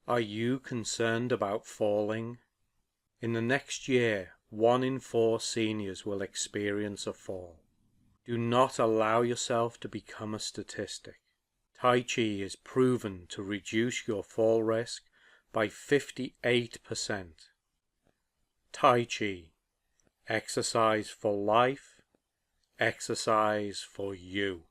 Are you concerned about falling? In the next year, 1 in 4 seniors will experience a fall. Do not allow yourself to become a statistic. Tai Chi is proven to reduce your fall risk by 58%. Tai Chi, exercise for life, exercise for you.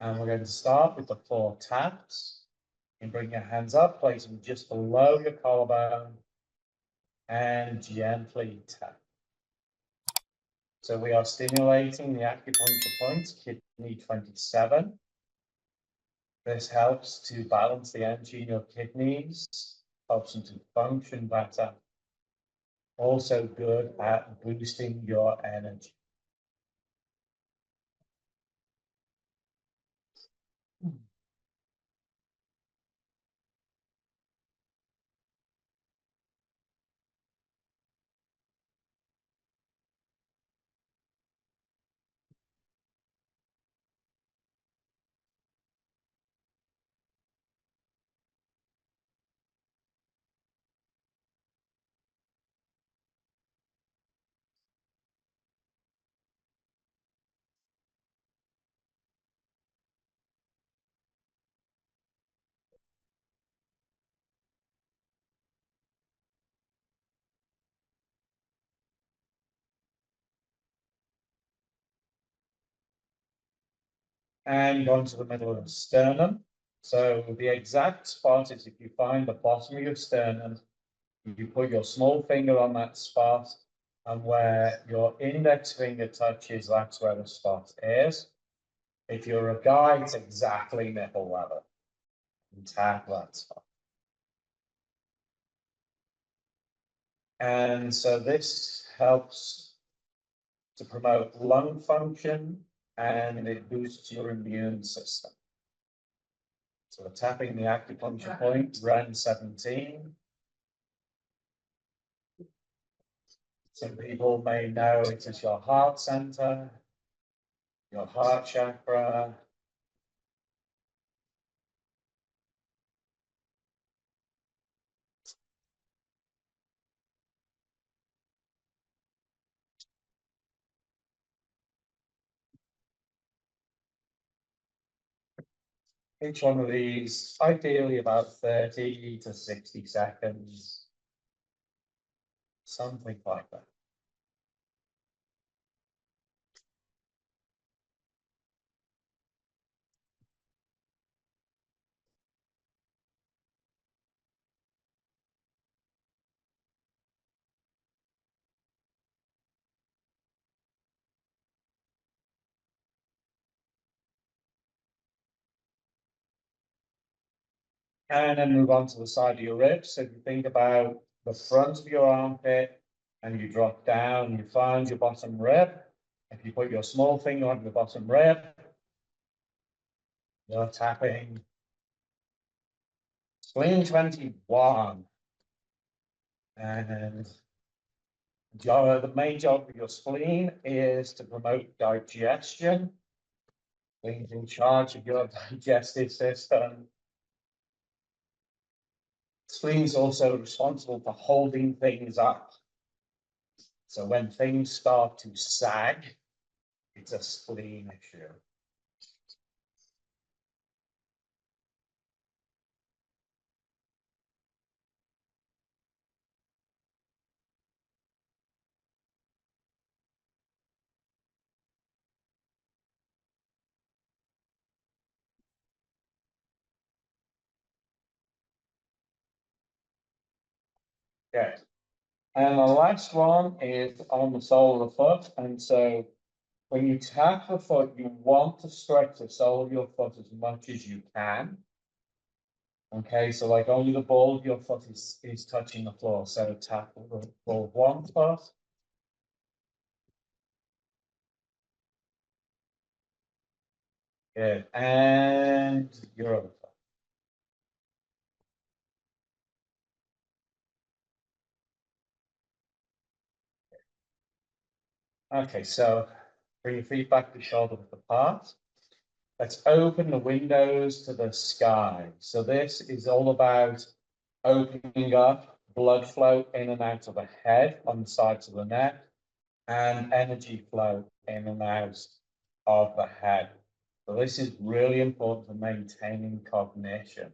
And we're going to start with the 4 taps. You can bring your hands up, place them just below your collarbone, and gently tap. So we are stimulating the acupuncture points, kidney 27. This helps to balance the energy in your kidneys, helps them to function better. Also good at boosting your energy. And going to the middle of the sternum. So the exact spot is if you find the bottom of your sternum, you put your small finger on that spot, and where your index finger touches, that's where the spot is. If you're a guy, it's exactly nipple level. And tap that spot. And so this helps to promote lung function, and it boosts your immune system. So we're tapping the acupuncture point, REN 17. Some people may know it is your heart center, your heart chakra. Each one of these, ideally about 30 to 60 seconds, something like that. And then move on to the side of your ribs. So if you think about the front of your armpit and you drop down, you find your bottom rib. If you put your small finger on the bottom rib, you're tapping spleen 21. And the main job of your spleen is to promote digestion. Spleens in charge of your digestive system. Spleen is also responsible for holding things up. So when things start to sag, it's a spleen issue. Okay. And the last one is on the sole of the foot. And so when you tap the foot, you want to stretch the sole of your foot as much as you can. Okay, so like only the ball of your foot is touching the floor. So tap the ball of one foot. Good. And your other foot. Okay, so bring your feet back to shoulder width apart. Let's open the windows to the sky. So this is all about opening up blood flow in and out of the head on the sides of the neck and energy flow in and out of the head. So this is really important for maintaining cognition.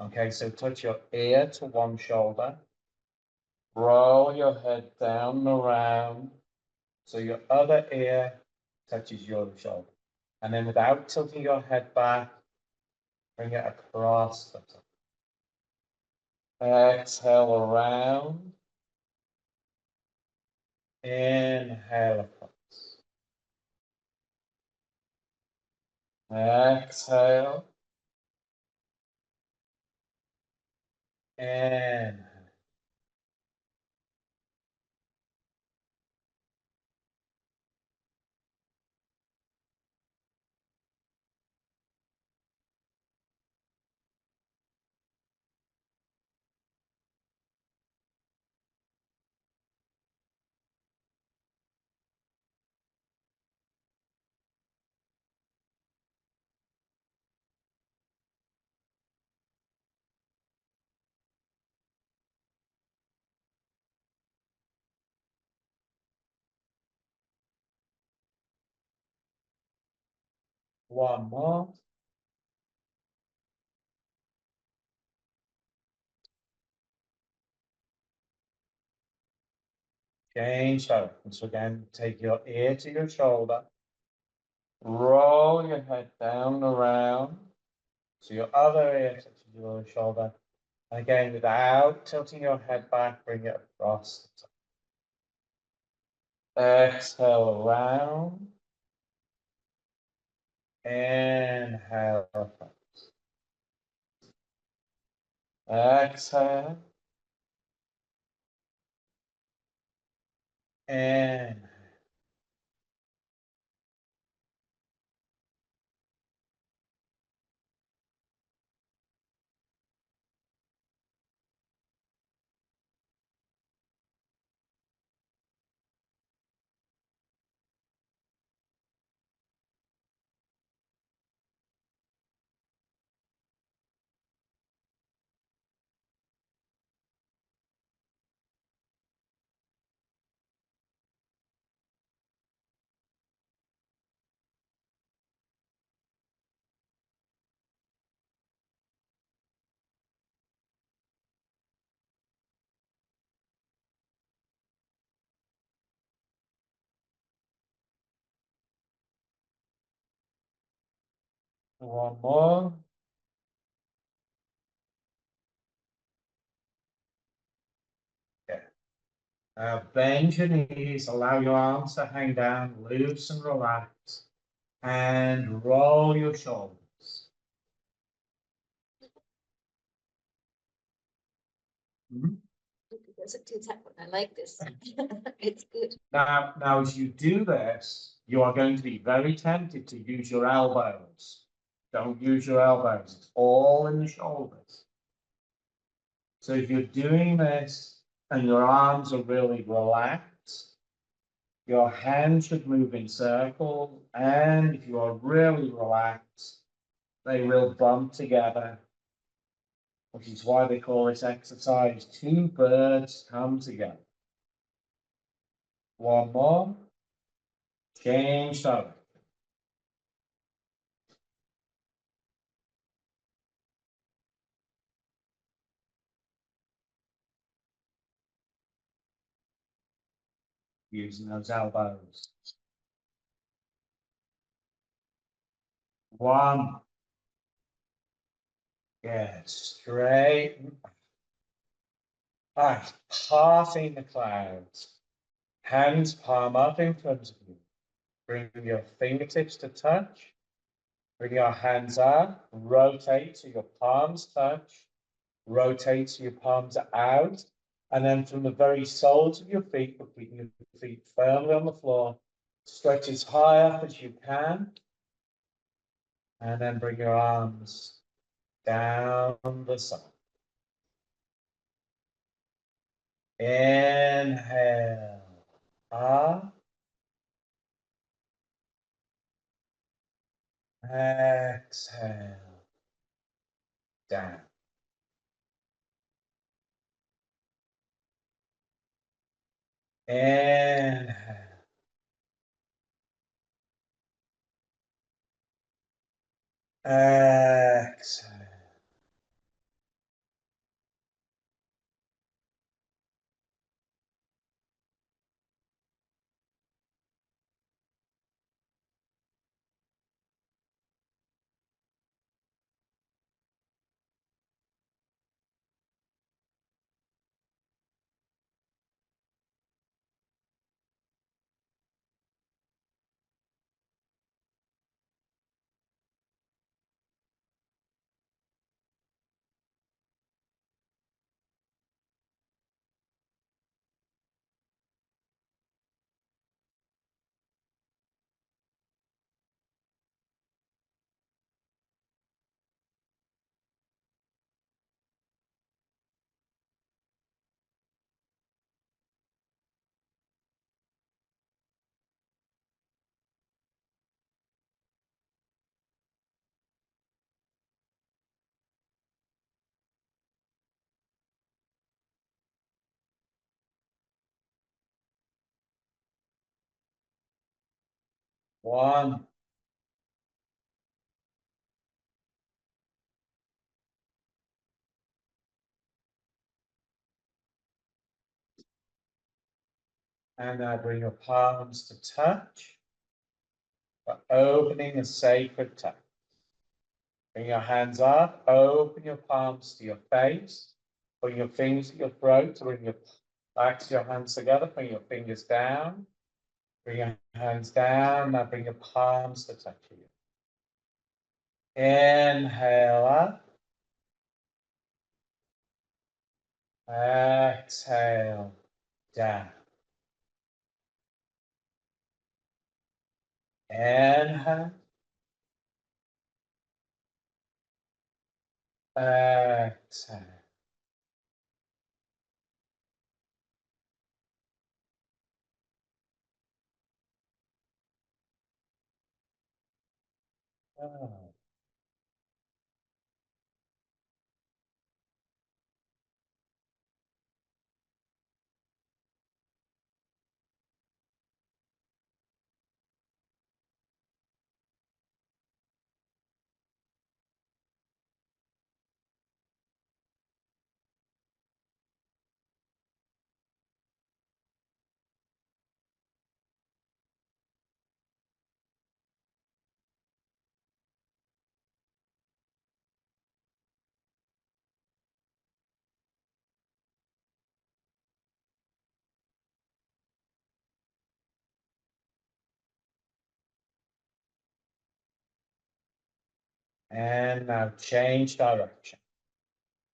Okay, so touch your ear to one shoulder, roll your head down and around, so your other ear touches your shoulder. And then without tilting your head back, bring it across the top. Exhale around. Inhale across. Exhale. Inhale. One more. Change focus. Again, take your ear to your shoulder. Roll your head down and around. So your other ear touches your shoulder. And again, without tilting your head back, bring it across the top. Exhale around. Inhale across. Exhale. And one more. Okay. Now bend your knees, allow your arms to hang down, loose and relax, and roll your shoulders. Mhm. It doesn't do that one. I like this. It's good. Now, as you do this, you are going to be very tempted to use your elbows. Don't use your elbows. It's all in the shoulders. So if you're doing this and your arms are really relaxed, your hands should move in circles. And if you are really relaxed, they will bump together, which is why they call this exercise two birds come together. One more. Change direction. Using those elbows. One. Get straight. Ah, passing the clouds. Hands palm up in front of you. Bring your fingertips to touch. Bring your hands up, rotate so your palms touch, rotate so your palms are out, and then from the very soles of your feet, but keeping your feet firmly on the floor, stretch as high up as you can, and then bring your arms down the side. Inhale up, exhale down. Inhale. Exhale. One. And now bring your palms to touch, but opening a sacred touch. Bring your hands up, open your palms to your face, bring your fingers to your throat, bring your backs of your hands together, bring your fingers down, bring your hands down, now bring your palms to touch you. Inhale up, exhale down. Inhale, exhale. Oh. And now change direction.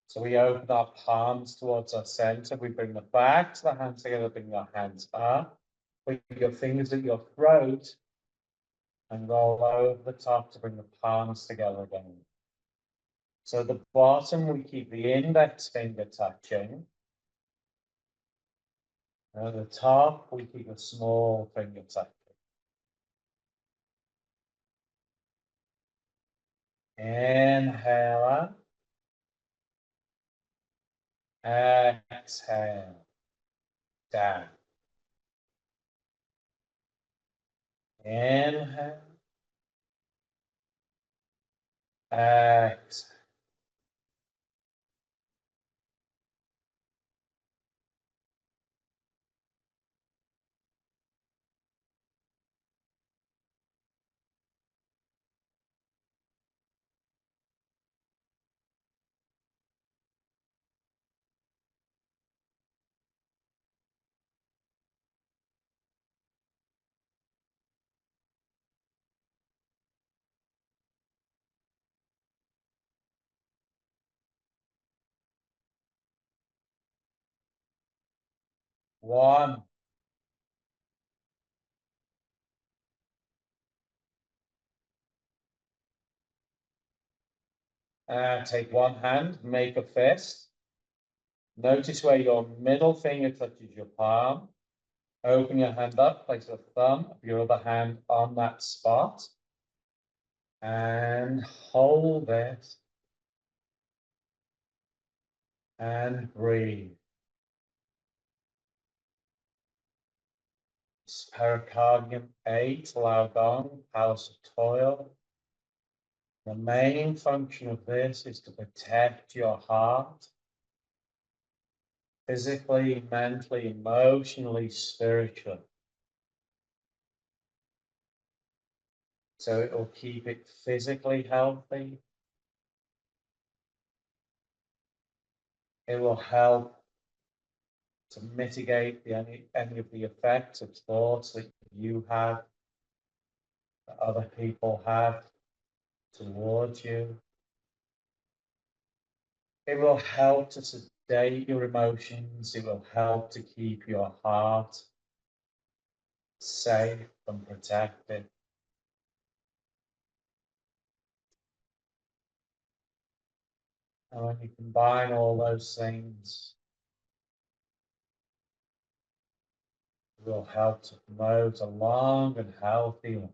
So we open our palms towards our center. We bring the backs of the hands together, bring your hands up. Put your fingers at your throat and roll over the top to bring the palms together again. So at the bottom, we keep the index finger touching. And at the top, we keep a small finger touching. Inhale up. Exhale down. Inhale. Exhale. 1. Take one hand, make a fist. Notice where your middle finger touches your palm. Open your hand up, place the thumb of your other hand on that spot. And hold it. And breathe. Pericardium 8, Lao Gong, Palace of Toil. The main function of this is to protect your heart. Physically, mentally, emotionally, spiritually. So it will keep it physically healthy. It will help to mitigate any of the effects of thoughts that you have, that other people have towards you. It will help to sedate your emotions. It will help to keep your heart safe and protected. And when you combine all those things, it will help to promote a long and healthy life.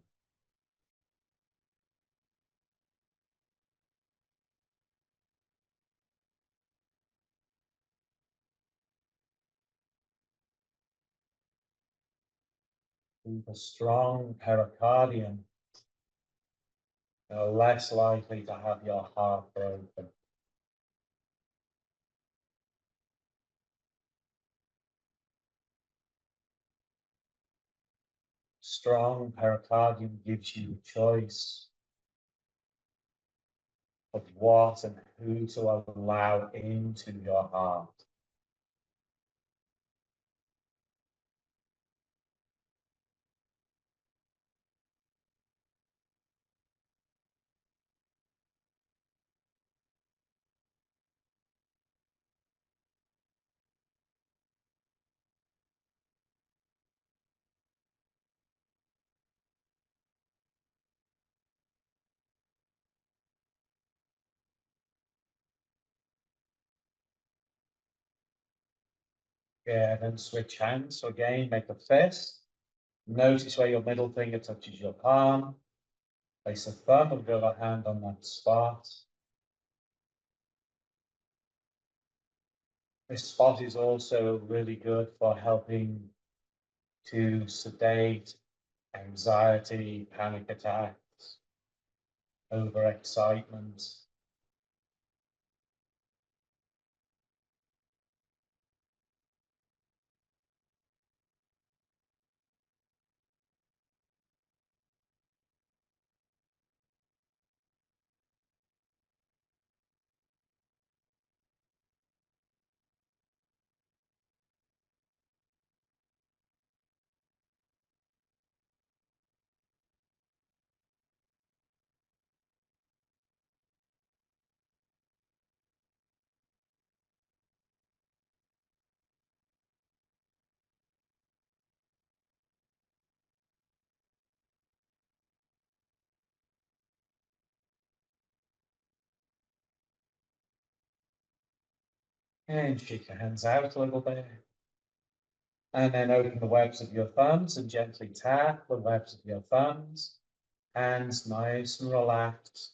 With a strong pericardium, you're less likely to have your heart broken. Strong pericardium gives you a choice of what and who to allow into your heart. Yeah, then switch hands. So again, make a fist. Notice where your middle finger touches your palm. Place the thumb of your other hand on that spot. This spot is also really good for helping to sedate anxiety, panic attacks, overexcitement. And shake your hands out a little bit. And then open the webs of your thumbs and gently tap the webs of your thumbs. Hands nice and relaxed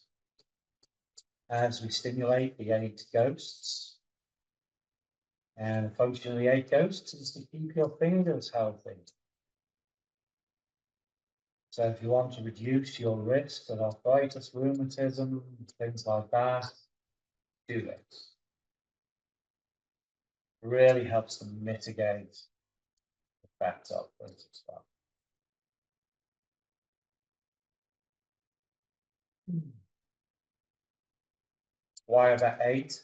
as we stimulate the 8 ghosts. And the function of the 8 ghosts is to keep your fingers healthy. So if you want to reduce your risk of arthritis, rheumatism, things like that, do this. It really helps to mitigate the effects of this stuff. Why about 8?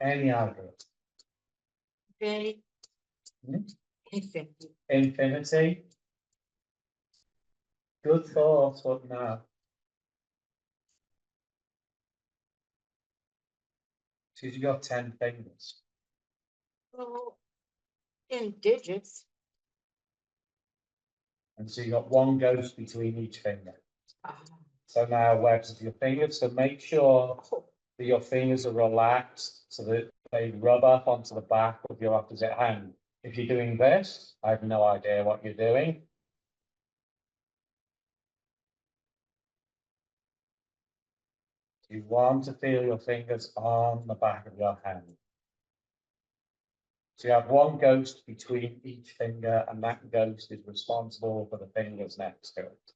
Any algorithm. Okay. Hmm? Infinity. Infinity. Good thought, but no. So you've got 10 fingers. So In digits. And so you've got one ghost between each finger. Ah. So now webs of your fingers. So make sure that your fingers are relaxed so that they rub up onto the back of your opposite hand. If you're doing this, I have no idea what you're doing. You want to feel your fingers on the back of your hand. So you have one ghost between each finger, and that ghost is responsible for the fingers next to it.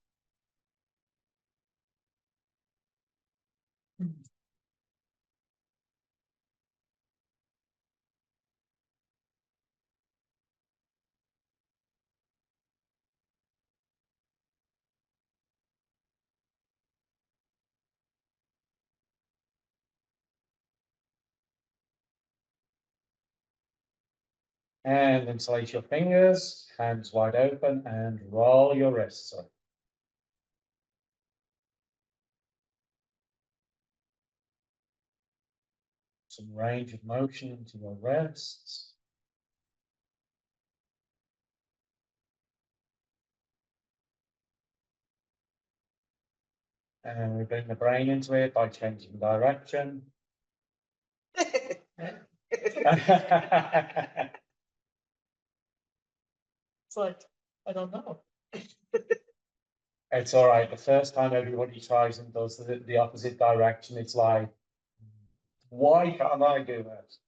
And interlace your fingers, hands wide open, and roll your wrists up. Some range of motion into your wrists. And we bring the brain into it by changing direction. It's like, I don't know. It's all right. The first time everybody tries and does the opposite direction, it's like, why can't I do this?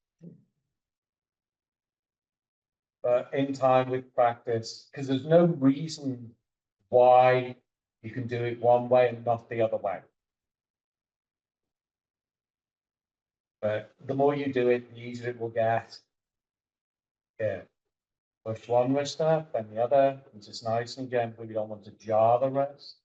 But in time with practice, because there's no reason why you can do it one way and not the other way. But the more you do it, the easier it will get. Yeah. Push one wrist up, then the other, and just nice and gentle. You don't want to jar the wrist.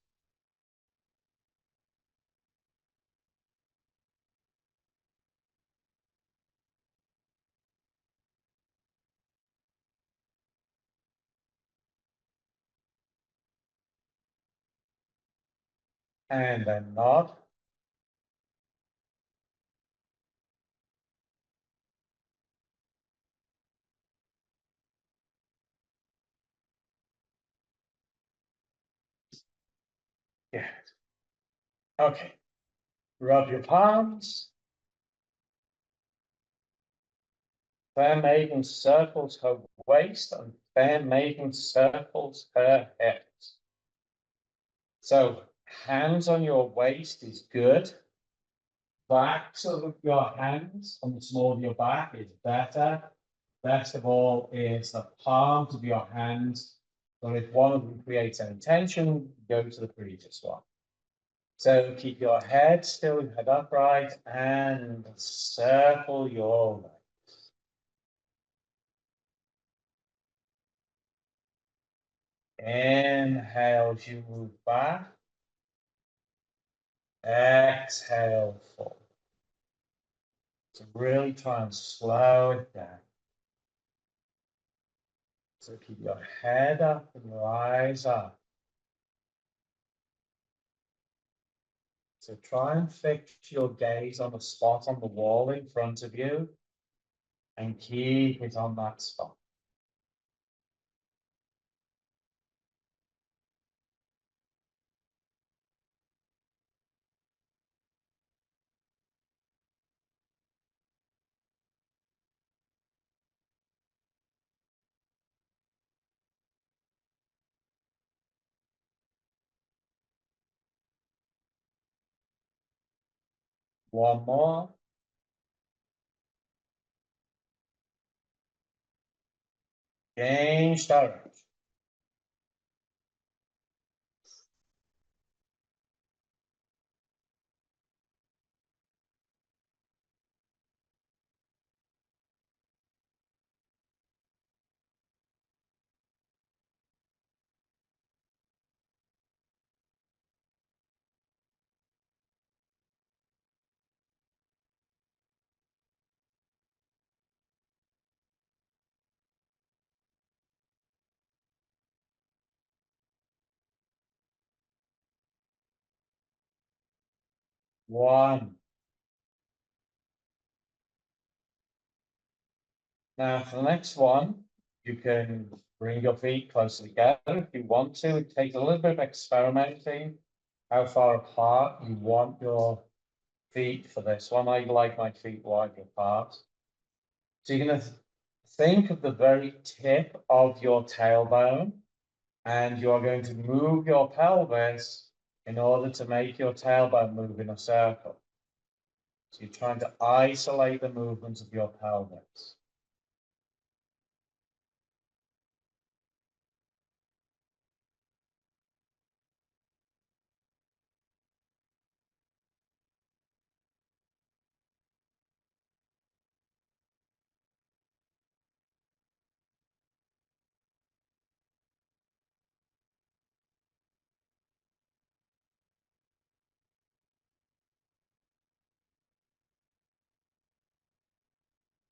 And then nod. Yeah. Okay. Rub your palms. Then making circles her waist, and then making circles her hips. So hands on your waist is good. Backs of your hands on the small of your back is better. Best of all is the palms of your hands. So if one of them creates any tension, go to the previous one. So keep your head still, head upright, and circle your legs. Inhale as you move back. Exhale forward. So really try and slow it down. So keep your head up and your eyes up. So try and fix your gaze on a spot on the wall in front of you and keep it on that spot. One more. Change direction. One. Now for the next one, You can bring your feet closer together if you want to. It takes a little bit of experimenting how far apart you want your feet for this one. I like my feet wide apart. So you're going to think of the very tip of your tailbone, and you are going to move your pelvis in order to make your tailbone move in a circle. So you're trying to isolate the movements of your pelvis.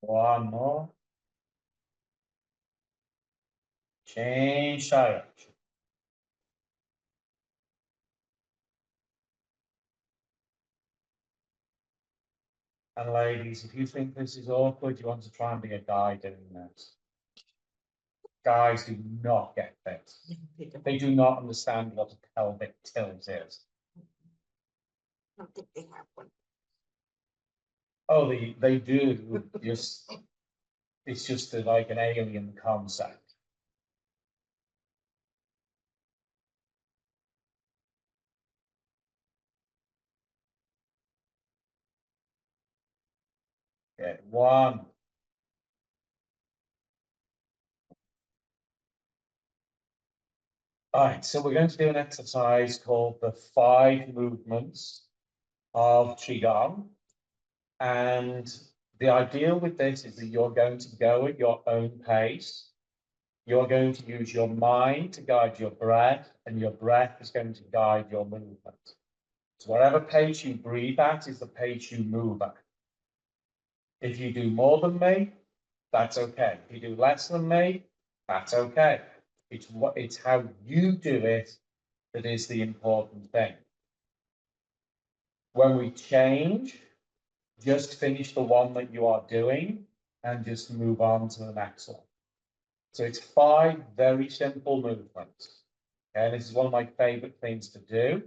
One more. Change direction. And ladies, if you think this is awkward, you want to try and be a guy doing this. Guys do not get this. They do not understand what a pelvic tilt is. I don't think they have one. Oh, they do. Just it's just like an alien concept. Okay, one. All right, so we're going to do an exercise called the 5 movements of Qigong. And the idea with this is that you're going to go at your own pace. You're going to use your mind to guide your breath, and your breath is going to guide your movement. So whatever pace you breathe at is the pace you move at. If you do more than me, that's okay. If you do less than me, that's okay. It's how you do it that is the important thing. When we change, just finish the one that you are doing and just move on to the next one. So it's 5 very simple movements. And this is one of my favorite things to do.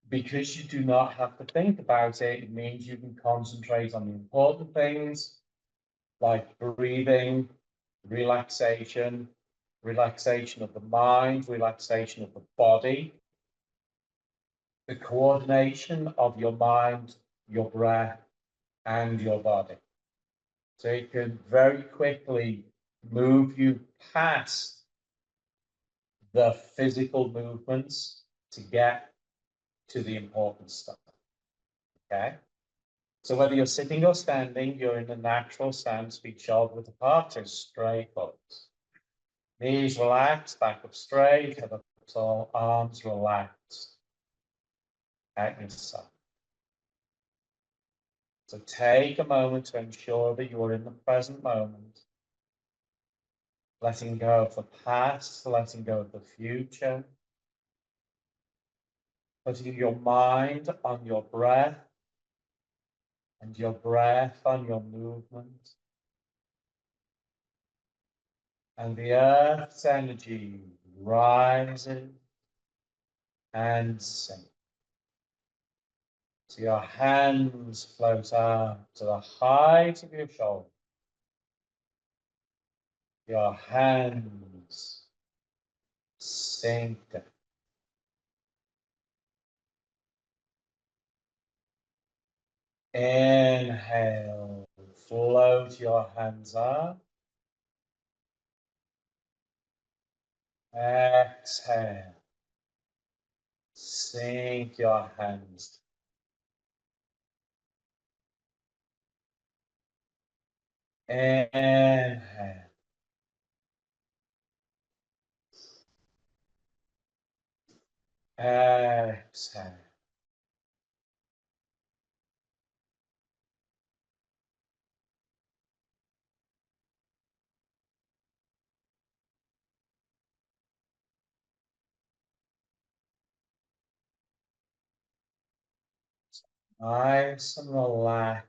Because you do not have to think about it, it means you can concentrate on the important things like breathing, relaxation, relaxation of the mind, relaxation of the body, the coordination of your mind, your breath, and your body. So it can very quickly move you past the physical movements to get to the important stuff. Okay? So whether you're sitting or standing, you're in a natural stance, feet shoulder width apart, so straight forwards. Knees relaxed, back up straight, head up tall, arms relaxed at your side. So take a moment to ensure that you are in the present moment, letting go of the past, letting go of the future, putting your mind on your breath and your breath on your movement. And the earth's energy rises and sinks. So your hands float up to the height of your shoulder. Your hands sink down. Inhale, float your hands up. Exhale, sink your hands. Inhale. Exhale. Nice and relaxed.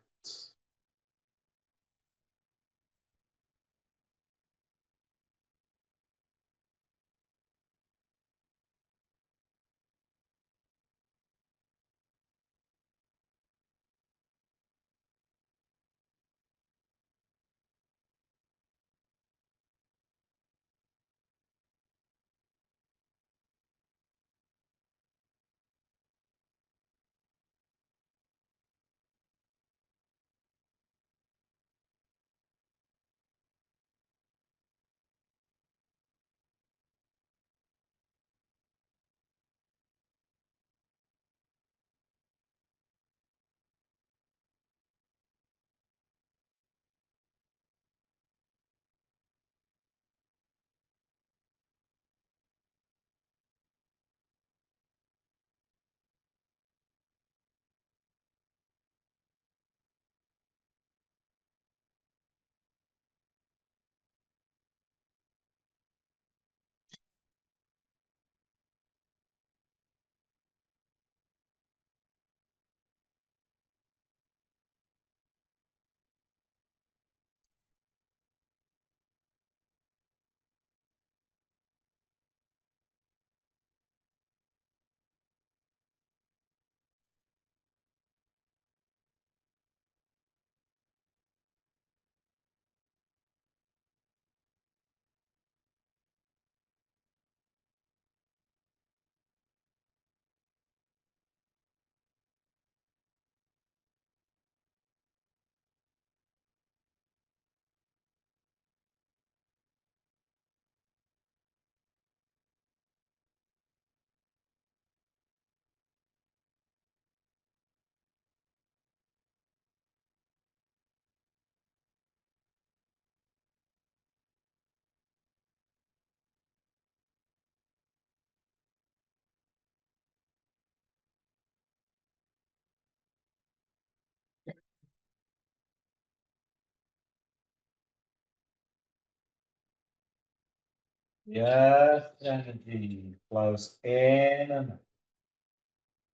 The earth energy flows in and out.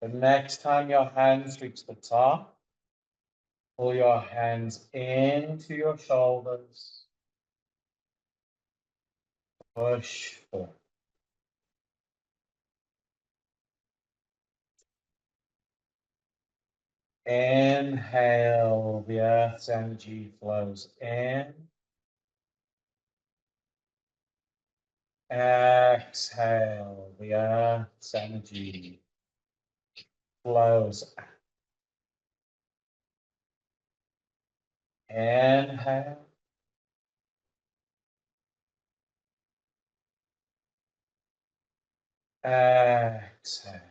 The next time your hands reach the top, pull your hands into your shoulders. Push forward. Inhale, the earth's energy flows in. Exhale, the earth's energy flows out. Inhale. Exhale.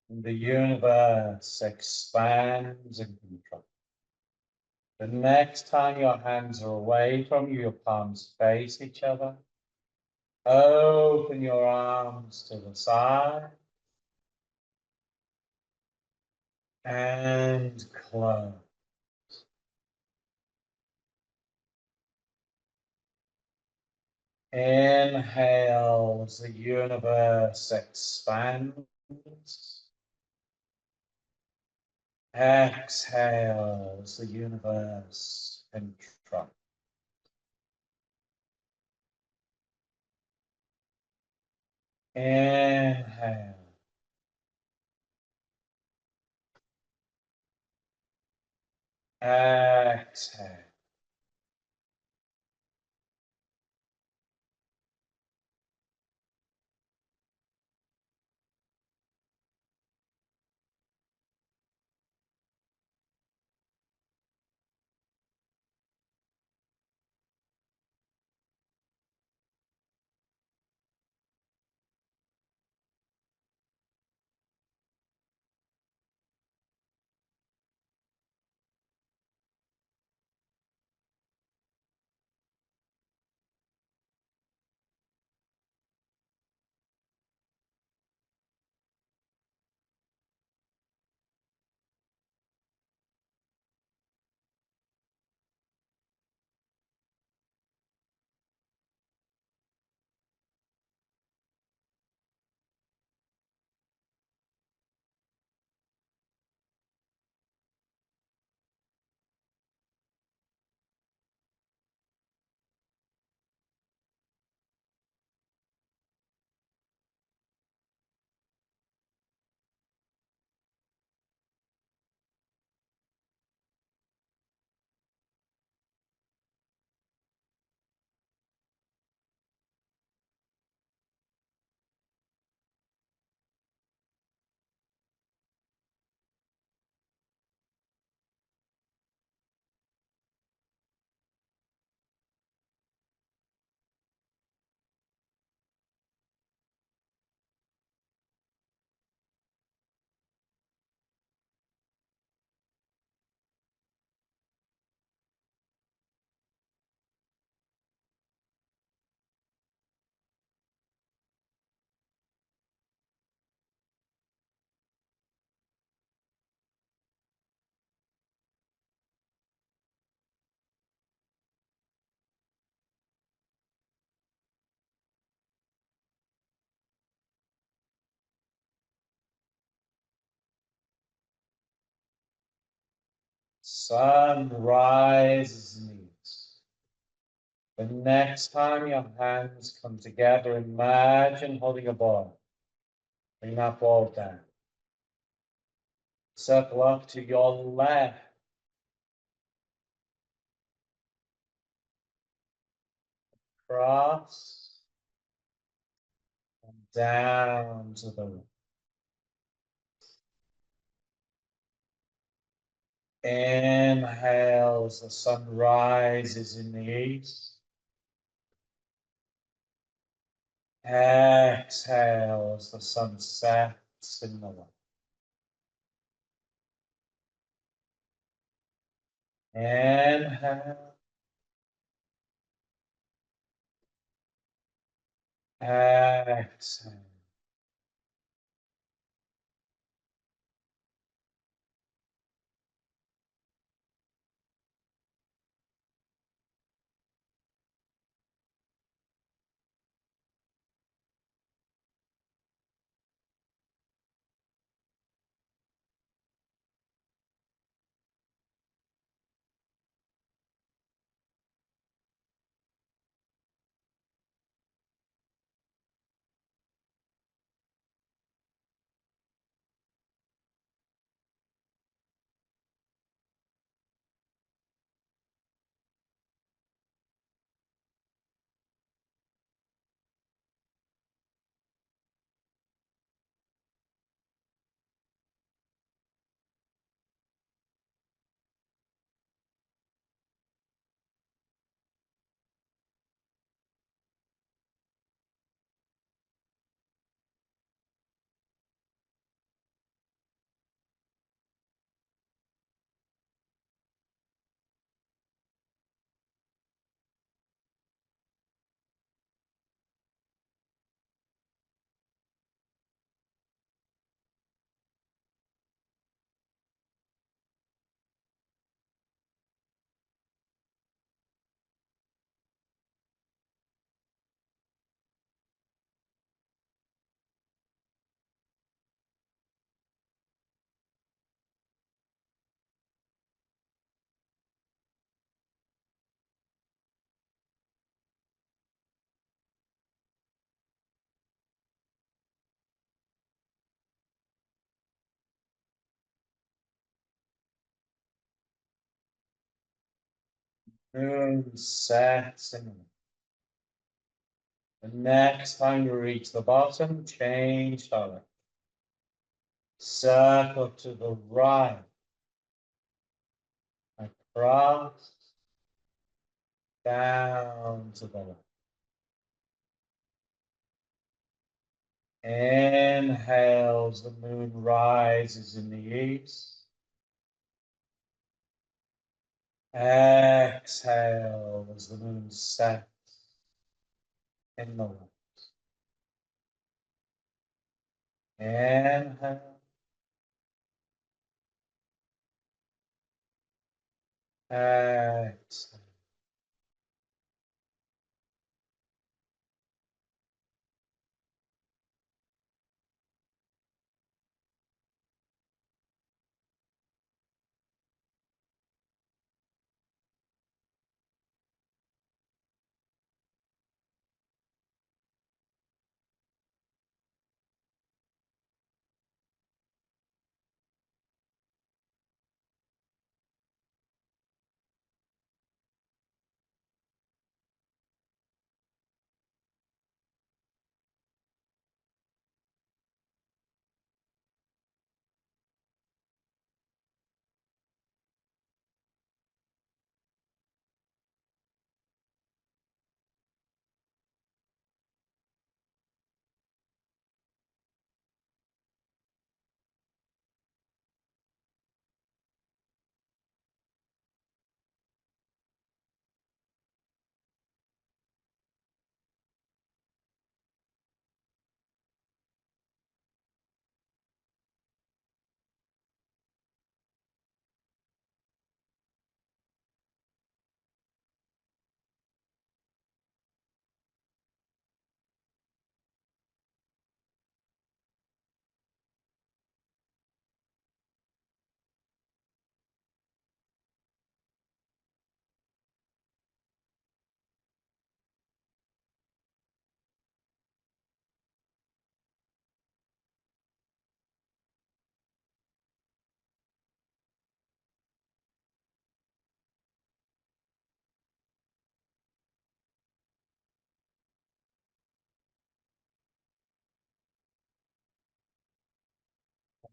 The universe expands and contracts. The next time your hands are away from you, your palms face each other. Open your arms to the side and close. Inhale as the universe expands. Exhale as the universe contracts. Inhale. Exhale. Sun rises in the east. The next time your hands come together, imagine holding a ball. Bring that ball down. Circle up to your left. Cross. And down to the right. Inhale as the sun rises in the east. Exhale as the sun sets in the west. Inhale. Exhale. Moon sets in the west. The next time you reach the bottom, change direction. Circle to the right. Across. Down to the left. Inhale as the moon rises in the east. Exhale as the moon sets in the west. Inhale. Exhale.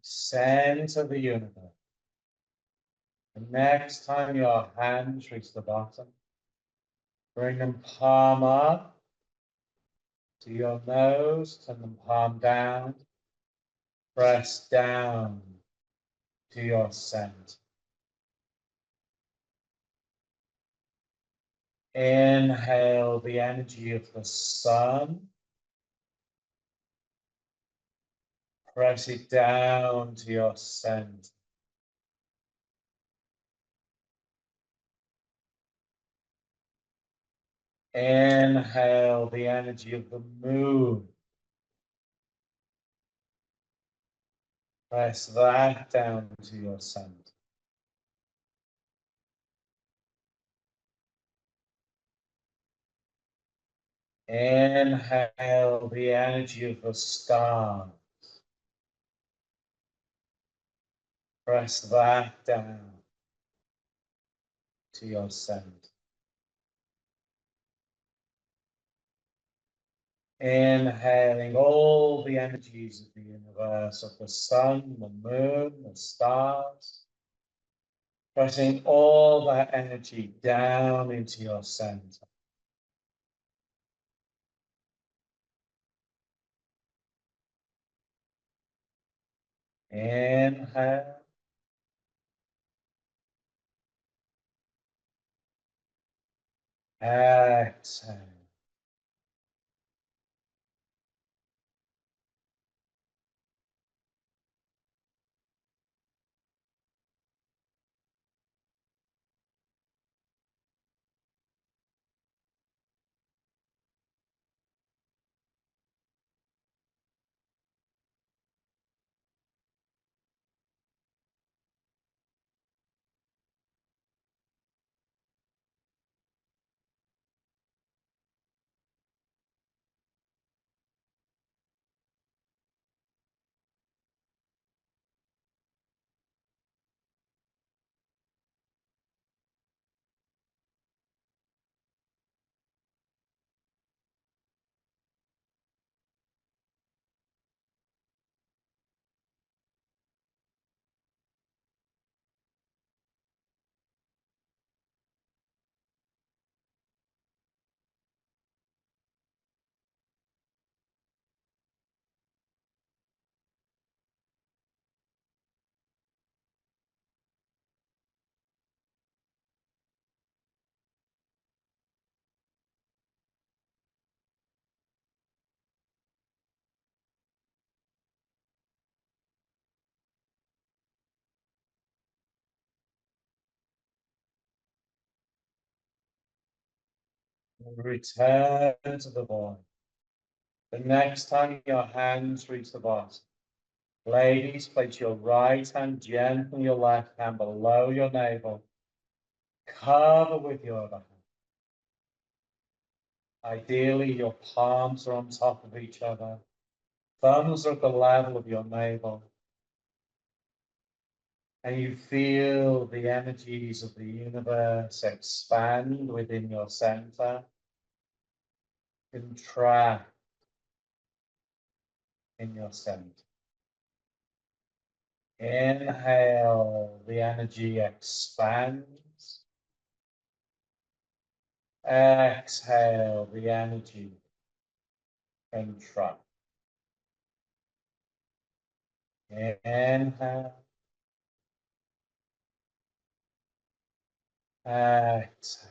center of the universe. The next time your hands reach the bottom, bring them palm up to your nose, turn them palm down, press down to your center. Inhale the energy of the sun. Press it down to your center. Inhale the energy of the moon. Press that down to your center. Inhale the energy of the stars. Press that down to your center. Inhaling all the energies of the universe, of the sun, the moon, the stars. Pressing all that energy down into your center. Inhale. Exhale. Return to the void. The next time your hands reach the bottom, ladies, place your right hand gently on your left hand below your navel. Cover with your other hand. Ideally, your palms are on top of each other. Thumbs are at the level of your navel. And you feel the energies of the universe expand within your center, contract in your center. Inhale, the energy expands. Exhale, the energy contracts. Inhale. Exhale.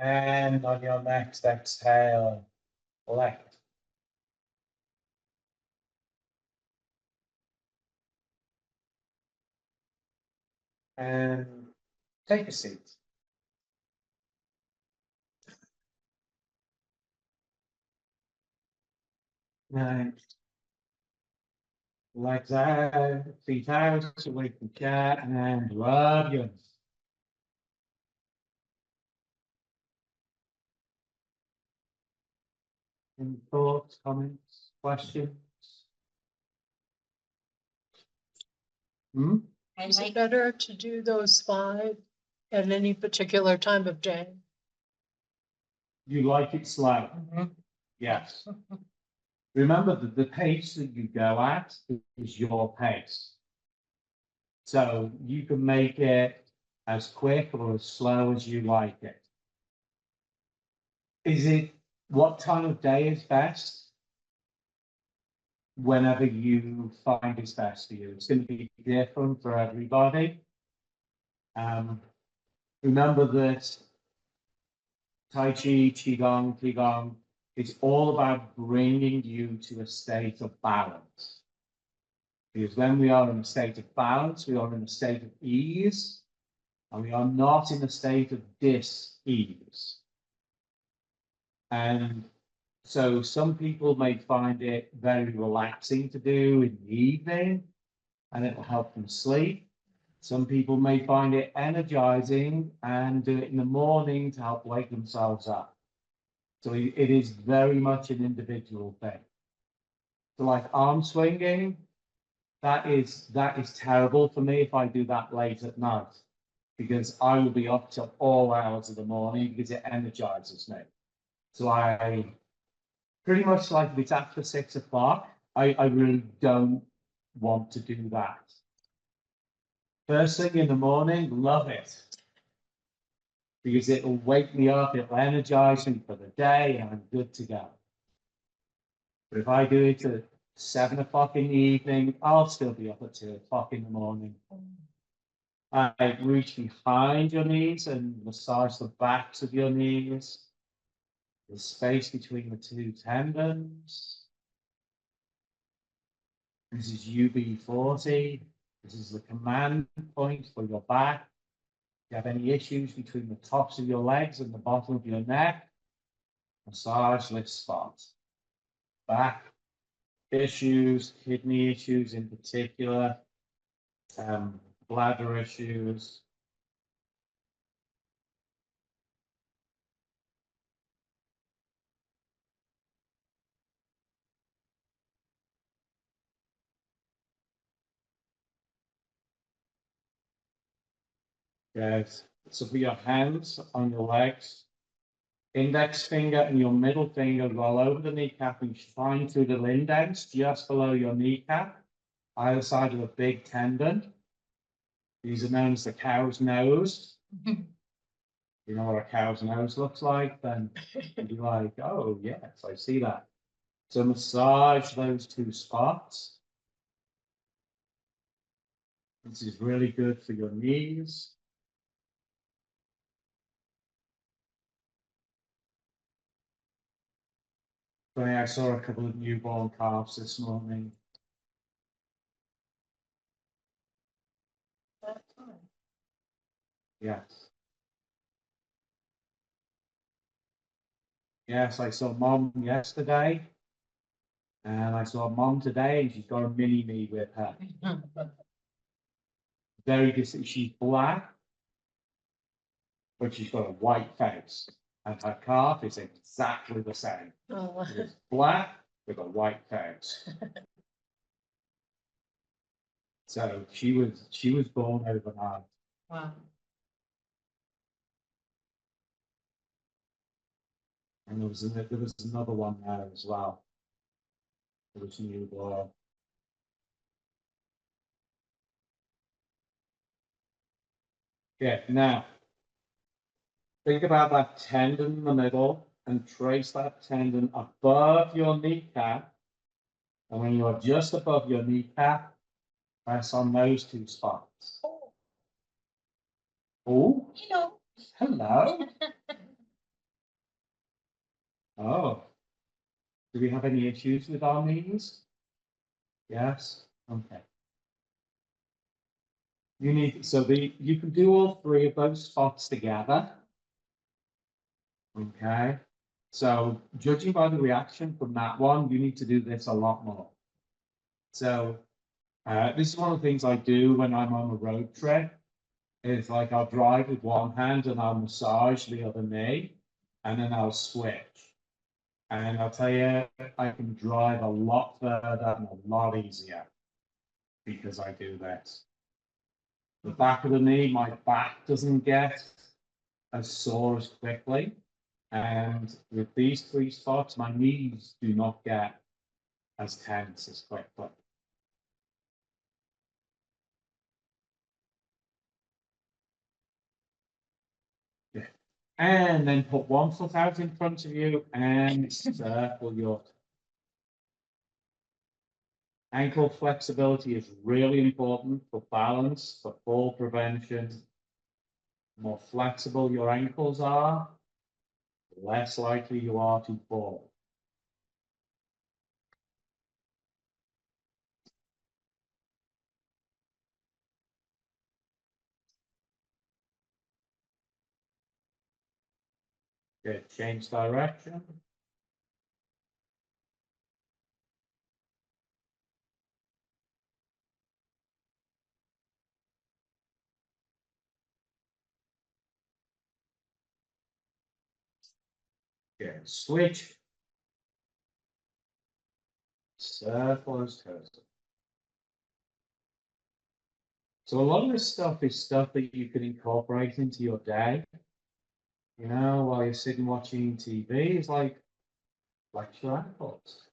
And on your next exhale, left. And take a seat. Nice. Legs out, feet out, away from the chair, and rub your. Any thoughts, comments, questions? Hmm? Is it better to do those 5 at any particular time of day? You like it slow? Yes. Remember that the pace that you go at is your pace. So you can make it as quick or as slow as you like it. Is it, what time of day is best? Whenever you find is best for you. It's going to be different for everybody. Remember that Tai Chi, Qigong, it's all about bringing you to a state of balance. Because when we are in a state of balance, we are in a state of ease, and we are not in a state of dis-ease. And so some people may find it very relaxing to do in the evening, and it will help them sleep. Some people may find it energizing and do it in the morning to help wake themselves up. So it is very much an individual thing. So like arm swinging, that is terrible for me if I do that late at night, because I will be up till all hours of the morning because it energizes me. So I pretty much, like, if it's after 6 o'clock, I really don't want to do that. First thing in the morning, love it. Because it'll wake me up, it'll energize me for the day, and I'm good to go. But if I do it at 7 o'clock in the evening, I'll still be up at 2 o'clock in the morning. I reach behind your knees and massage the backs of your knees, the space between the 2 tendons. This is UB40. This is the command point for your back. If you have any issues between the tops of your legs and the bottom of your neck, massage this spot. Back issues, kidney issues in particular, bladder issues. Yes. So put your hands on your legs, index finger and your middle finger roll over the kneecap and shine through the index just below your kneecap, either side of a big tendon. These are known as the cow's nose. You know what a cow's nose looks like? Then you'd be like, oh yes, I see that. So massage those 2 spots. This is really good for your knees. Funny, I saw a couple of newborn calves this morning. Yes. Yes, I saw Mom yesterday, and I saw Mom today, and she's got a mini me with her. Very distant. She's black, but she's got a white face, and her calf is exactly the same. Oh, It's black with a white face. So she was born overnight. wow. And there was another one there as well. It was newborn. Yeah, now think about that tendon in the middle and trace that tendon above your kneecap. And when you are just above your kneecap, press on those 2 spots. Oh, You know. hello. Oh, do we have any issues with our knees? Yes, okay. You can do all three of those spots together. Okay, so judging by the reaction from that one, you need to do this a lot more. So this is one of the things I do when I'm on a road trip. Is like I'll drive with one hand and I'll massage the other knee, and then I'll switch. And I'll tell you, I can drive a lot further and a lot easier because I do this. The back of the knee, my back doesn't get as sore as quickly. And with these three spots, my knees do not get as tense as quickly. Yeah. And then put one foot out in front of you and circle your ankle flexibility is really important for balance, for fall prevention. The more flexible your ankles are, the less likely you are to fall. Good, change direction. Good, switch. Circle as toes. So a lot of this stuff is stuff that you can incorporate into your day. You know, while you're sitting watching TV, it's like flex your ankles.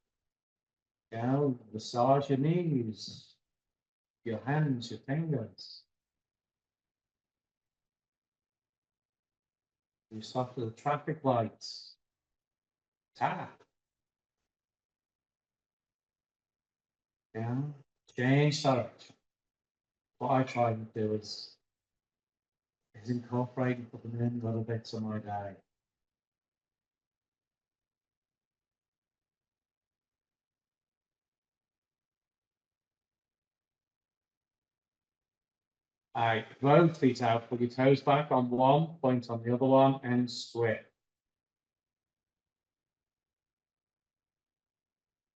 You know, massage your knees, your hands, your fingers. You stop at the traffic lights. Tap. Yeah. Change direction. What I try to do is incorporate and put them in little bits of my day. All right, both feet out, put your toes back on one, point on the other one, and switch.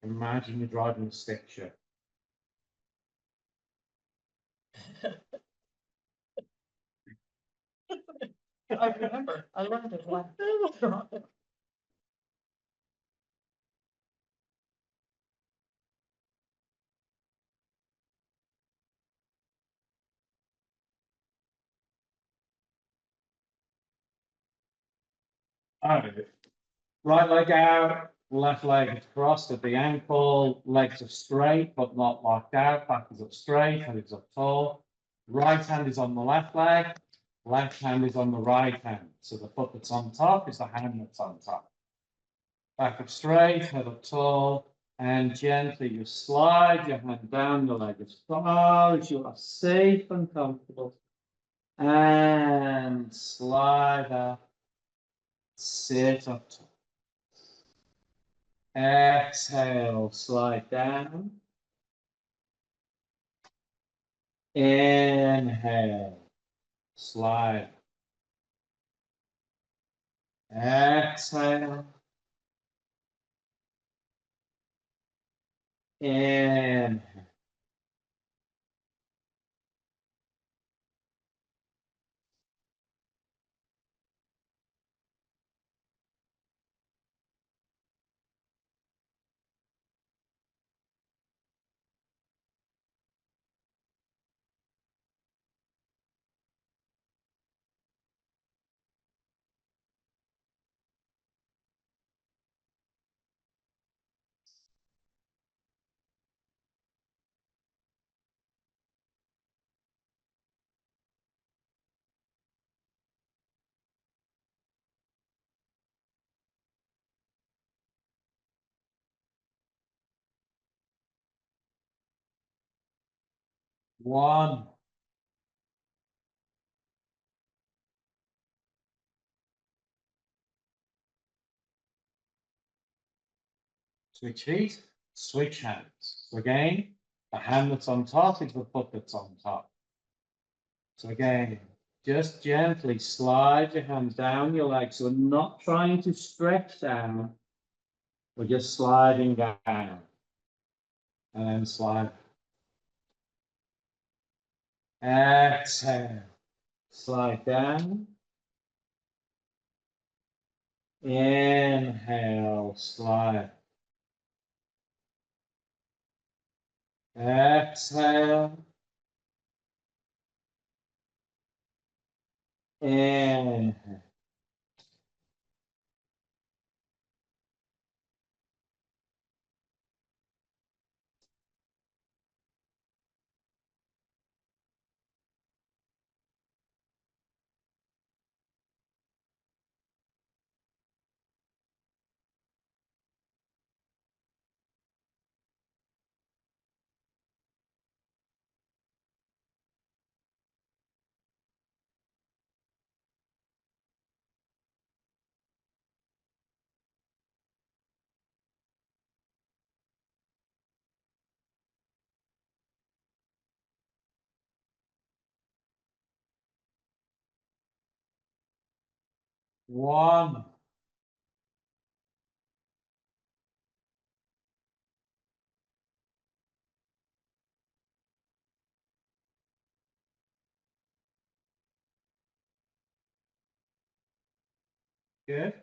Imagine you're driving a stick shift. I remember, I learned it one. All right. Right leg out, left leg is crossed at the ankle, legs are straight but not locked out, back is up straight, head is up tall. Right hand is on the left leg, left hand is on the right hand. So the foot that's on top is the hand that's on top. Back up straight, head up tall, and gently you slide your hand down the leg as far as you are safe and comfortable. And slide up, sit up tall. Exhale, slide down. Inhale, slide. Exhale. Inhale. One. Switch feet, switch hands. So again, the hand that's on top is the foot that's on top. So again, just gently slide your hand down your leg. So we're not trying to stretch down. We're just sliding down. And then slide. Exhale. Slide down. Inhale, slide. Exhale. Inhale. One. Good.